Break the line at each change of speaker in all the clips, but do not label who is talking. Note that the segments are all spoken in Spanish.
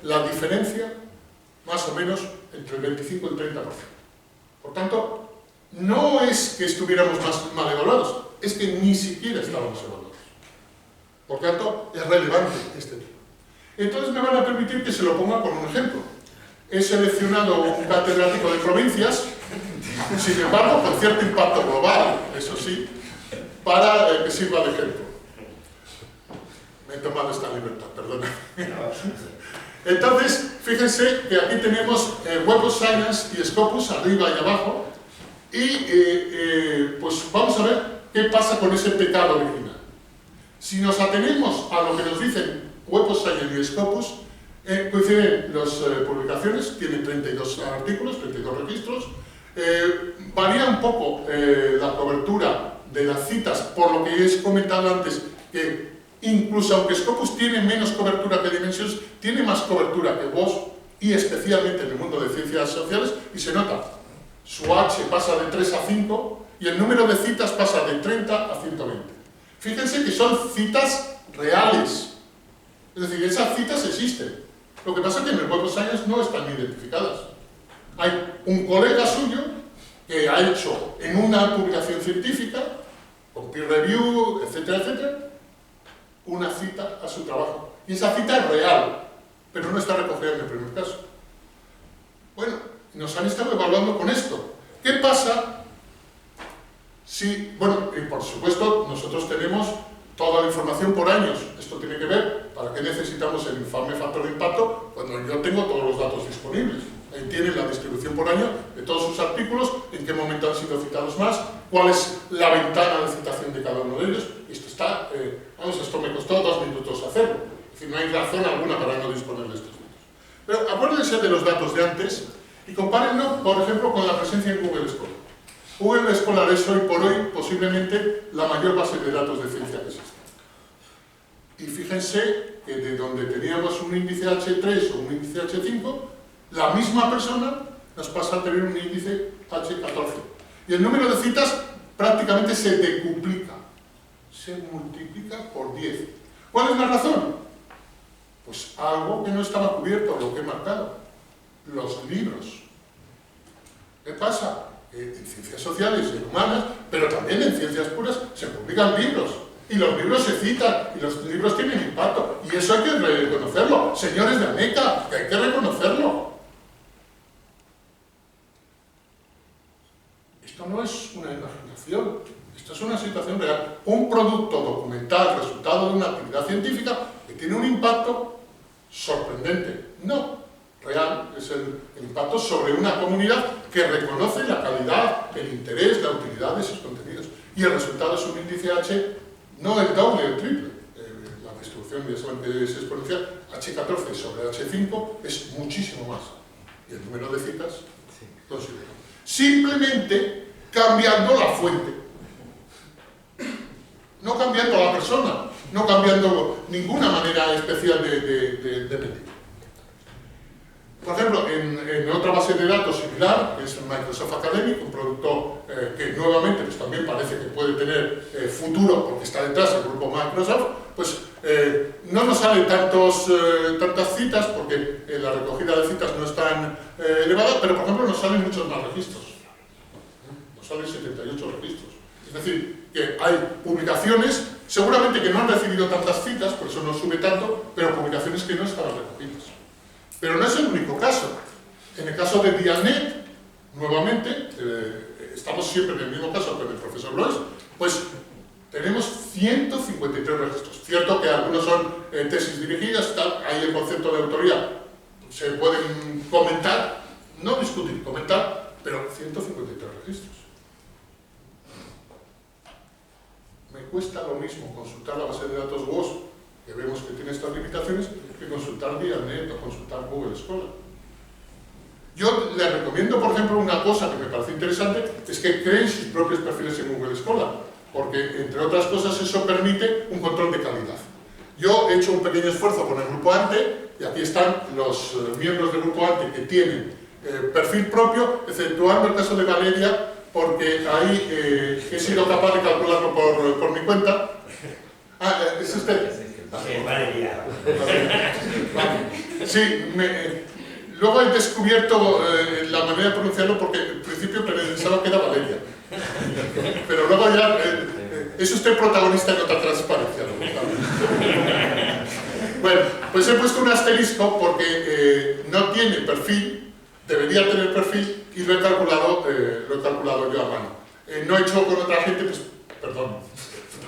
la diferencia más o menos entre el 25 y el 30%. Por tanto, no es que estuviéramos más mal evaluados, es que ni siquiera estábamos evaluados. Por tanto, es relevante este tema. Entonces me van a permitir que se lo ponga con un ejemplo. He seleccionado un catedrático de provincias, sin embargo, con cierto impacto global, eso sí, para que sirva de ejemplo. Me he tomado esta libertad, perdona. Entonces, fíjense que aquí tenemos Web of Science y Scopus, arriba y abajo, y pues vamos a ver qué pasa con ese pecado original. Si nos atenemos a lo que nos dicen Web of Science y Scopus, coinciden las publicaciones, tienen 32 artículos, 32 registros, varía un poco la cobertura de las citas, por lo que he comentado antes, que incluso aunque Scopus tiene menos cobertura que Dimensions, tiene más cobertura que WOS, y especialmente en el mundo de ciencias sociales, y se nota, su H pasa de 3 a 5, y el número de citas pasa de 30 a 120. Fíjense que son citas reales, es decir, esas citas existen. Lo que pasa es que en el Web of Science no están identificadas. Hay un colega suyo que ha hecho en una publicación científica, con peer review, etcétera, etcétera, una cita a su trabajo. Y esa cita es real, pero no está recogida en el primer caso. Bueno, nos han estado evaluando con esto. ¿Qué pasa si, bueno, por supuesto, nosotros tenemos toda la información por años? Esto tiene que ver, ¿para qué necesitamos el infame factor de impacto cuando yo tengo todos los datos disponibles? Ahí tienen la distribución por año de todos sus artículos, en qué momento han sido citados más, cuál es la ventana de citación de cada uno de ellos. Esto está, esto me costó 2 minutos hacerlo. Es decir, no hay razón alguna para no disponer de estos datos. Pero acuérdense de los datos de antes y compárenlo, por ejemplo, con la presencia en Google Scholar. Google Scholar es hoy por hoy posiblemente la mayor base de datos de ciencia que existe. Y fíjense que de donde teníamos un índice H3 o un índice H5, la misma persona nos pasa a tener un índice H14. Y el número de citas prácticamente se decuplica, se multiplica por 10. ¿Cuál es la razón? Pues algo que no estaba cubierto, lo que he marcado, los libros. ¿Qué pasa? En ciencias sociales y humanas, pero también en ciencias puras, se publican libros. Y los libros se citan, y los libros tienen impacto. Y eso hay que reconocerlo. Señores de ANECA, que hay que reconocerlo. Esto no es una imaginación, esto es una situación real. Un producto documental, resultado de una actividad científica, que tiene un impacto sorprendente. No, real, es el impacto sobre una comunidad que reconoce la calidad, el interés, la utilidad de esos contenidos. Y el resultado es un índice H, no el doble, el triple. La distribución ya saben que es exponencial. H14 sobre H5 es muchísimo más. Y el número de citas, considerable. Simplemente cambiando la fuente. No cambiando a la persona, no cambiando ninguna manera especial de medir. Por ejemplo, en otra base de datos similar, que es Microsoft Academic, un producto que nuevamente pues, también parece que puede tener futuro porque está detrás del grupo Microsoft, pues no nos salen tantas citas porque la recogida de citas no es tan elevada, pero por ejemplo nos salen muchos más registros. Nos salen 78 registros. Es decir, que hay publicaciones, seguramente que no han recibido tantas citas, por eso no sube tanto, pero publicaciones que no estaban recogidas. Pero no es el único caso. En el caso de Dialnet, nuevamente, estamos siempre en el mismo caso con el profesor Blois, pues tenemos 153 registros. Cierto que algunos son tesis dirigidas, hay el concepto de autoría, se pueden comentar, no discutir, comentar, pero 153 registros. Me cuesta lo mismo consultar la base de datos WOS, que vemos que tiene estas limitaciones, que consultar Dialnet o consultar Google Scholar. Yo les recomiendo, por ejemplo, una cosa que me parece interesante, es que creen sus propios perfiles en Google Scholar, porque, entre otras cosas, eso permite un control de calidad. Yo he hecho un pequeño esfuerzo con el grupo ANTE, y aquí están los miembros del grupo ANTE que tienen perfil propio, exceptuando el caso de Valeria, porque ahí he sido capaz de calcularlo por mi cuenta. Ah, ¿es usted?
Valeria.
Sí, luego he descubierto la manera de pronunciarlo porque al principio pensaba que era Valeria. Pero luego ya es usted protagonista en otra transparencia. Bueno, pues he puesto un asterisco porque no tiene perfil, debería tener perfil y lo he calculado yo a mano. No he hecho con otra gente, pues perdón,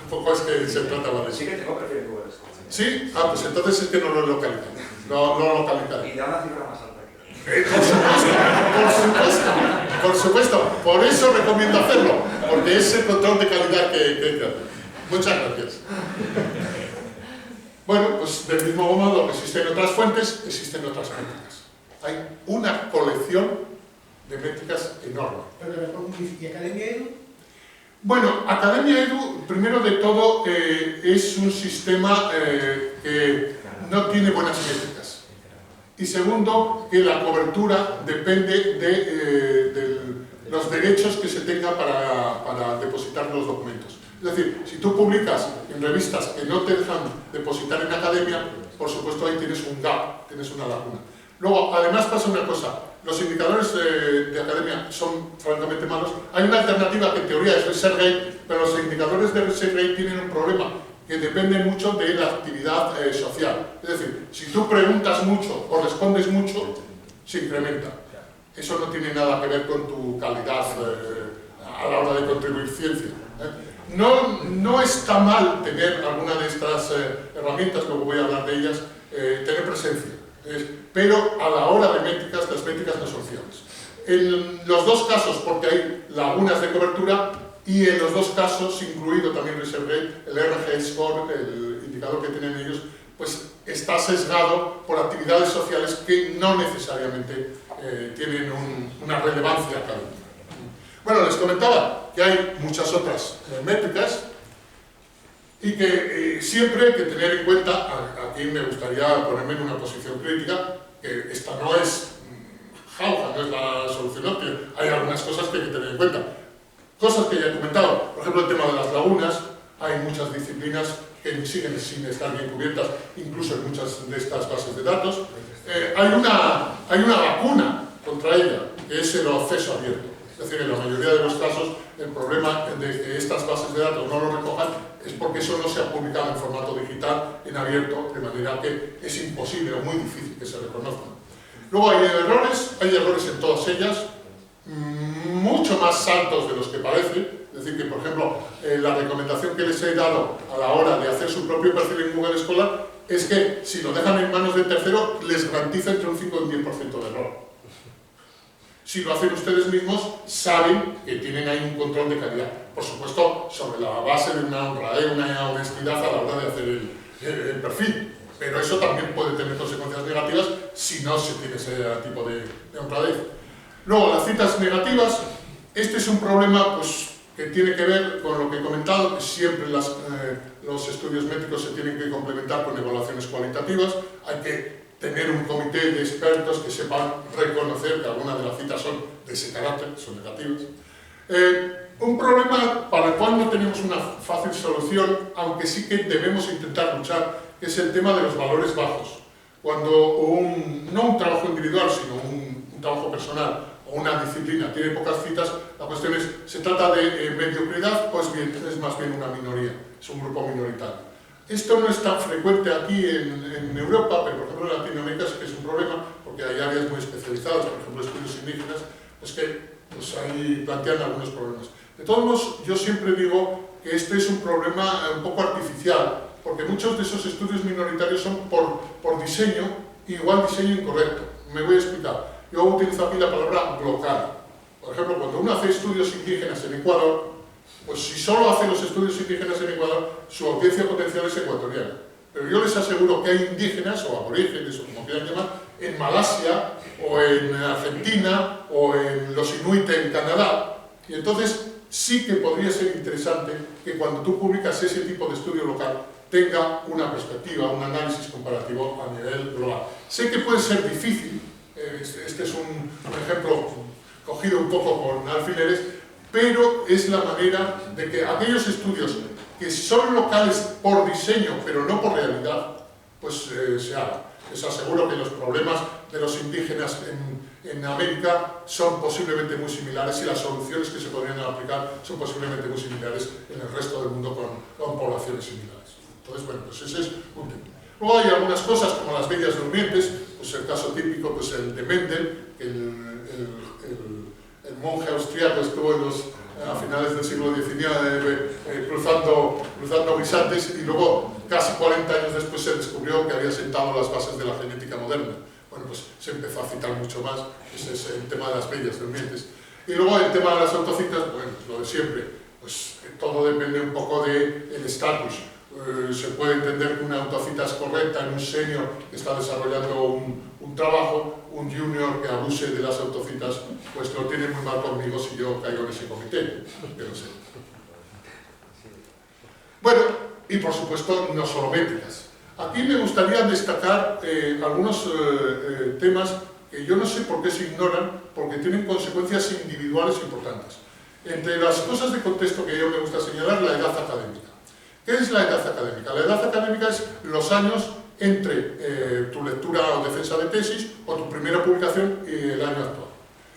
tampoco es que se trataba de eso.
Sí que tengo perfil en Google.
¿Sí? Ah, pues entonces es que no lo he localizado. No lo localizaré.
Y da una cifra más alta que
Por supuesto. Por eso recomiendo hacerlo, porque es el control de calidad que hay que hacer. Muchas gracias. Bueno, pues del mismo modo que existen otras fuentes, existen otras métricas. Hay una colección de métricas enorme.
¿Y Academia Edu?
Bueno, Academia Edu, primero de todo, es un sistema que no tiene buenas métricas. Y segundo, que la cobertura depende de los derechos que se tenga para depositar los documentos. Es decir, si tú publicas en revistas que no te dejan depositar en Academia, por supuesto ahí tienes un gap, tienes una laguna. Luego, además pasa una cosa, los indicadores de Academia son francamente malos. Hay una alternativa que en teoría es ResearchGate, pero los indicadores de ResearchGate tienen un problema, que dependen mucho de la actividad social. Es decir, si tú preguntas mucho o respondes mucho, se incrementa. Eso no tiene nada que ver con tu calidad a la hora de contribuir ciencia. No está mal tener alguna de estas herramientas, luego voy a hablar de ellas, tener presencia. Pero a la hora de métricas, las métricas no son fiables. En los dos casos, porque hay lagunas de cobertura, y en los dos casos, incluido también ResearchGate, el RG Score, el indicador que tienen ellos, pues está sesgado por actividades sociales que no necesariamente tienen una relevancia académica. Bueno, les comentaba que hay muchas otras métricas y que siempre hay que tener en cuenta, aquí me gustaría ponerme en una posición crítica, que esta no es jauja, no es la solución óptima, hay algunas cosas que hay que tener en cuenta. Cosas que ya he comentado, por ejemplo el tema de las lagunas, hay muchas disciplinas que siguen sin estar bien cubiertas, incluso en muchas de estas bases de datos. Hay una vacuna contra ella, que es el acceso abierto. Es decir, en la mayoría de los casos, el problema de que estas bases de datos no lo recojan es porque eso no se ha publicado en formato digital, en abierto, de manera que es imposible o muy difícil que se reconozcan. Luego hay errores en todas ellas, mucho más altos de los que parece. Es decir, que por ejemplo, la recomendación que les he dado a la hora de hacer su propio perfil en Google Scholar es que si lo dejan en manos del tercero, les garantiza entre un 5 y un 10% de error. Si lo hacen ustedes mismos, saben que tienen ahí un control de calidad. Por supuesto, sobre la base de una honradez, una honestidad a la hora de hacer el perfil. Pero eso también puede tener consecuencias negativas si no se tiene ese tipo de honradez. Luego, las citas negativas. Este es un problema pues, que tiene que ver con lo que he comentado, que siempre los estudios métricos se tienen que complementar con evaluaciones cualitativas. Hay que tener un comité de expertos que sepan reconocer que algunas de las citas son de ese carácter, son negativas. Un problema para el cual no tenemos una fácil solución, aunque sí que debemos intentar luchar, es el tema de los valores bajos. Cuando no un trabajo individual, sino un trabajo personal o una disciplina tiene pocas citas, la cuestión es, ¿se trata de mediocridad o es más bien una minoría? Es un grupo minoritario. Esto no es tan frecuente aquí en Europa, pero por ejemplo en Latinoamérica sí que es un problema, porque hay áreas muy especializadas, por ejemplo estudios indígenas, pues que pues ahí plantean algunos problemas. De todos modos, yo siempre digo que este es un problema un poco artificial, porque muchos de esos estudios minoritarios son por diseño, igual diseño incorrecto. Me voy a explicar. Yo utilizo aquí la palabra blocar. Por ejemplo, cuando uno hace estudios indígenas en Ecuador, pues si solo hace los estudios indígenas en Ecuador, su audiencia potencial es ecuatoriana. Pero yo les aseguro que hay indígenas, o aborígenes, o como quieran llamar, en Malasia, o en Argentina, o en los Inuit en Canadá. Y entonces sí que podría ser interesante que cuando tú publicas ese tipo de estudio local, tenga una perspectiva, un análisis comparativo a nivel global. Sé que puede ser difícil, este es un ejemplo cogido un poco con alfileres, pero es la manera de que aquellos estudios que son locales por diseño, pero no por realidad, pues se haga. Les aseguro que los problemas de los indígenas en América son posiblemente muy similares y las soluciones que se podrían aplicar son posiblemente muy similares en el resto del mundo con poblaciones similares. Entonces, bueno, pues ese es un tema. Luego hay algunas cosas como las bellas durmientes, pues el caso típico, pues el de Mendel, el monje austriaco estuvo a finales del siglo XIX cruzando guisantes y luego casi 40 años después se descubrió que había sentado las bases de la genética moderna. Bueno, pues se empezó a citar mucho más, ese es el tema de las bellas durmientes. Y luego el tema de las autocitas, bueno, pues lo de siempre, pues todo depende un poco del estatus. Se puede entender que una autocita es correcta en un senior que está desarrollando un trabajo, un junior que abuse de las autocitas, pues lo tiene muy mal conmigo si yo caigo en ese comité, que no sé. Bueno, y por supuesto no solo métricas. Aquí me gustaría destacar algunos temas que yo no sé por qué se ignoran, porque tienen consecuencias individuales importantes. Entre las cosas de contexto que yo me gusta señalar, la edad académica. ¿Qué es la edad académica? La edad académica es los años entre tu lectura o defensa de tesis o tu primera publicación y el año actual.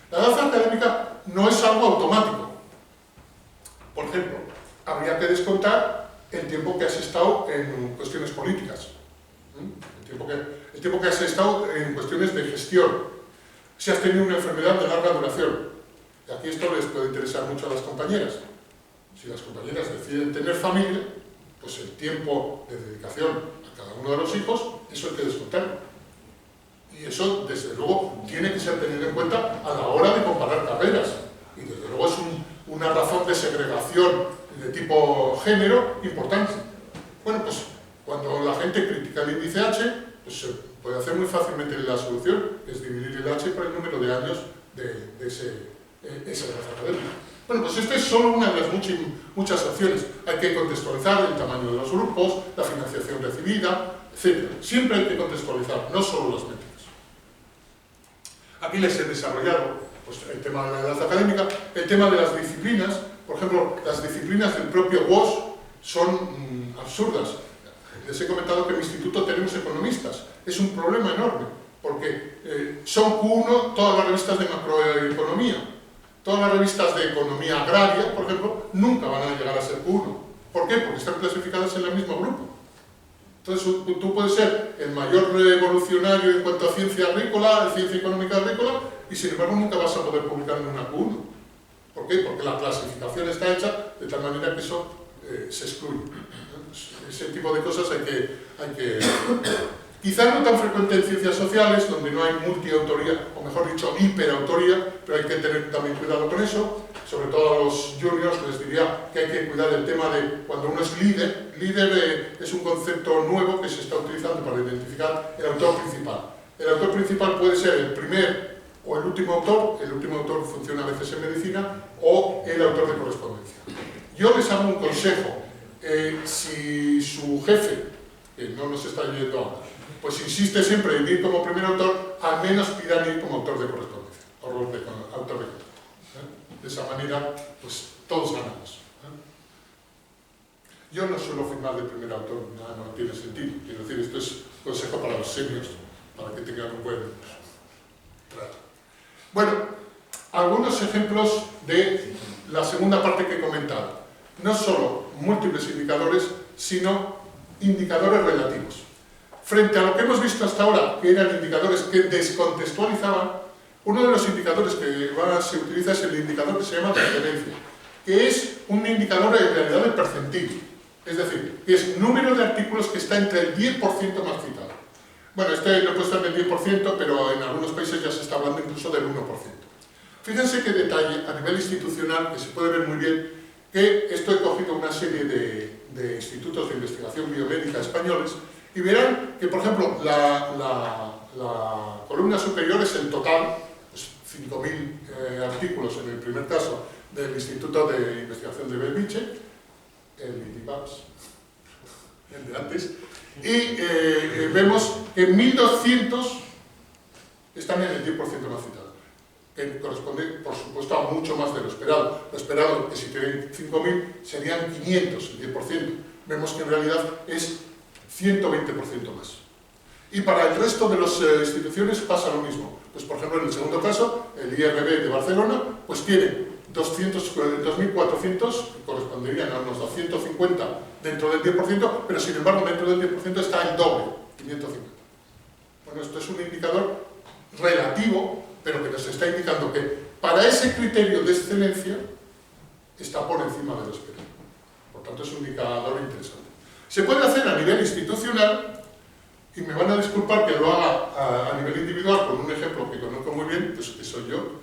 La edad académica no es algo automático. Por ejemplo, habría que descontar el tiempo que has estado en cuestiones políticas, el tiempo que has estado en cuestiones de gestión, si has tenido una enfermedad de larga duración. Y aquí esto les puede interesar mucho a las compañeras. Si las compañeras deciden tener familia, pues el tiempo de dedicación a cada uno de los hijos, eso hay que descontar. Y eso, desde luego, tiene que ser tenido en cuenta a la hora de comparar carreras. Y desde luego es una razón de segregación de tipo género importante. Bueno, pues cuando la gente critica el índice H, pues se puede hacer muy fácilmente la solución, que es dividir el H por el número de años de esa edad académica. Bueno, pues esta es solo una de las muchas acciones. Hay que contextualizar el tamaño de los grupos, la financiación recibida, etc. Siempre hay que contextualizar, no solo las métricas. Aquí les he desarrollado pues, el tema de la edad académica, el tema de las disciplinas. Por ejemplo, las disciplinas del propio WOS son absurdas. Les he comentado que en mi instituto tenemos economistas. Es un problema enorme, porque son Q1 todas las revistas de macroeconomía. Todas las revistas de economía agraria, por ejemplo, nunca van a llegar a ser Q1. ¿Por qué? Porque están clasificadas en el mismo grupo. Entonces, tú puedes ser el mayor revolucionario en cuanto a ciencia agrícola, ciencia económica agrícola, y sin embargo nunca vas a poder publicar en una Q1. ¿Por qué? Porque la clasificación está hecha de tal manera que eso se excluye. Ese tipo de cosas hay que quizá no tan frecuente en ciencias sociales, donde no hay multiautoría, o mejor dicho, hiperautoría, pero hay que tener también cuidado con eso. Sobre todo a los juniors les diría que hay que cuidar el tema de cuando uno es líder. Líder es un concepto nuevo que se está utilizando para identificar el autor principal. El autor principal puede ser el primer o el último autor funciona a veces en medicina, o el autor de correspondencia. Yo les hago un consejo, si su jefe, que no nos está oyendo ahora, pues insiste siempre en ir como primer autor, al menos pidan ir como autor de correspondencia, autor de contacto. De esa manera, pues todos ganamos. Yo no suelo firmar de primer autor, no tiene sentido. Quiero decir, esto es consejo para los seniors, para que tengan un buen trato. Bueno, algunos ejemplos de la segunda parte que he comentado. No solo múltiples indicadores, sino indicadores relativos. Frente a lo que hemos visto hasta ahora, que eran indicadores que descontextualizaban, uno de los indicadores que se utiliza es el indicador que se llama referencia, que es un indicador en realidad del percentil. Es decir, que es número de artículos que está entre el 10% más citado. Bueno, este lo he puesto en el 10%, pero en algunos países ya se está hablando incluso del 1%. Fíjense qué detalle a nivel institucional, que se puede ver muy bien, que esto he cogido una serie de institutos de investigación biomédica españoles, y verán que, por ejemplo, la columna superior es el total, pues 5.000 artículos en el primer caso del Instituto de Investigación de Belviche, el ITIPAPS, el de antes, y vemos que 1.200 están en el 10% más citado. que corresponde, por supuesto, a mucho más de lo esperado. Lo esperado, que si tienen 5.000, serían 500, el 10%. Vemos que en realidad es 120% más. Y para el resto de las instituciones pasa lo mismo. Pues, por ejemplo, en el segundo caso, el IRB de Barcelona, pues tiene 2.400, que corresponderían a unos 250 dentro del 10%, pero sin embargo dentro del 10% está el doble, 550. Bueno, esto es un indicador relativo, pero que nos está indicando que para ese criterio de excelencia está por encima de lo esperado. Por tanto, es un indicador interesante. Se puede hacer a nivel institucional, y me van a disculpar que lo haga a nivel individual con un ejemplo que conozco muy bien, pues que soy yo,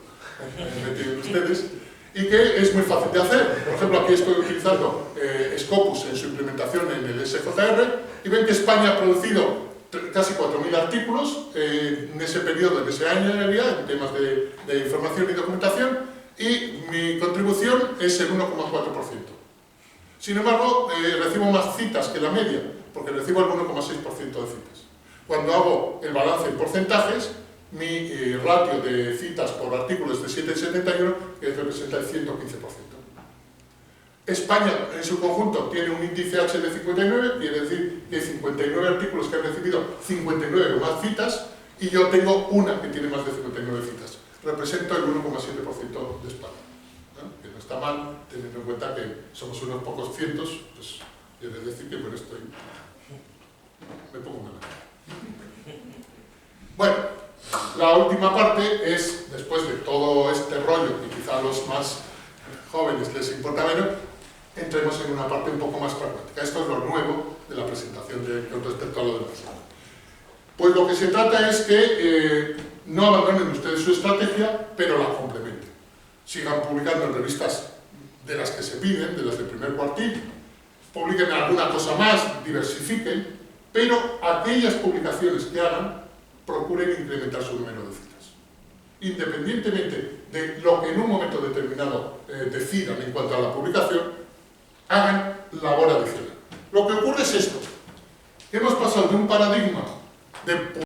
metido en ustedes, y que es muy fácil de hacer. Por ejemplo, aquí estoy utilizando Scopus en su implementación en el SJR, y ven que España ha producido casi 4.000 artículos en ese periodo, en ese año en realidad, en temas de información y documentación, y mi contribución es el 1,4%. Sin embargo, recibo más citas que la media, porque recibo el 1,6% de citas. Cuando hago el balance en porcentajes, mi ratio de citas por artículo es de 7,71, que representa el 115%. España, en su conjunto, tiene un índice H de 59, quiere decir que hay 59 artículos que han recibido 59 o más citas, y yo tengo una que tiene más de 59 citas. Represento el 1,7% de España. Que no está mal, teniendo en cuenta que somos unos pocos cientos, pues quiere decir que por esto me pongo mal. Bueno, la última parte es, después de todo este rollo, que quizá a los más jóvenes les importa menos, entremos en una parte un poco más pragmática. Esto es lo nuevo de la presentación con respecto a lo demás. Pues lo que se trata es que no abandonen ustedes su estrategia, pero la complementen. Sigan publicando en revistas de las que se piden, de las del primer cuartil, publiquen alguna cosa más, diversifiquen, pero aquellas publicaciones que hagan, procuren incrementar su número de citas. Independientemente de lo que en un momento determinado decidan en cuanto a la publicación, hagan labor adicional. Lo que ocurre es esto. Hemos pasado de un paradigma de